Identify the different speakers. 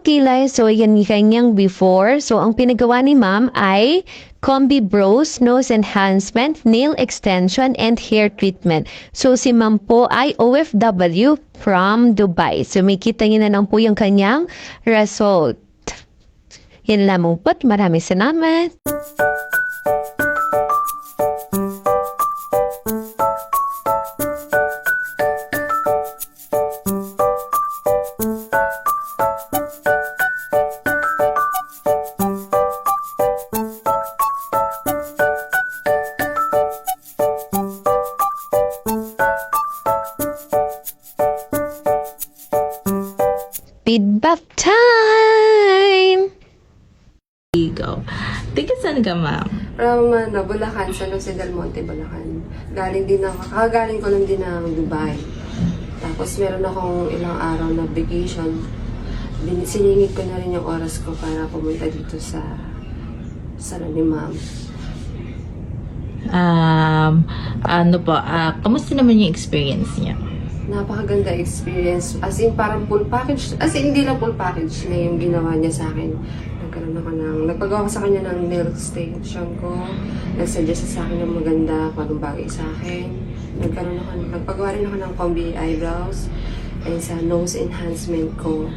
Speaker 1: kilay, so yan yung kanyang before. So ang pinagawa ni ma'am ay combi brows, nose enhancement, nail extension, and hair treatment. So si ma'am po ay OFW from Dubai. So may kita niyo na lang po yung kanyang result. Yan lamang po. Maraming salamat. Feedback time!
Speaker 2: Ikaw. Tika saan ka, ma'am?
Speaker 3: Bulacan, San Jose del Monte, Bulacan. Kakagaling ko lang din ng Dubai. Tapos meron akong ilang araw na vacation. Siningit ko na rin yung oras ko para pumunta dito sa salon ni ma'am.
Speaker 2: Kamusta naman yung experience niya?
Speaker 3: Napakaganda experience. As in, parang full package. As in, hindi lang full package na yung ginawa niya sa akin. Nagpagawa ko sa kanya ng nail extension ko. Nagsuggest sa akin ng maganda kung anong bagay sa akin. Nagpagawa rin ako ng combi eyebrows and sa nose enhancement ko.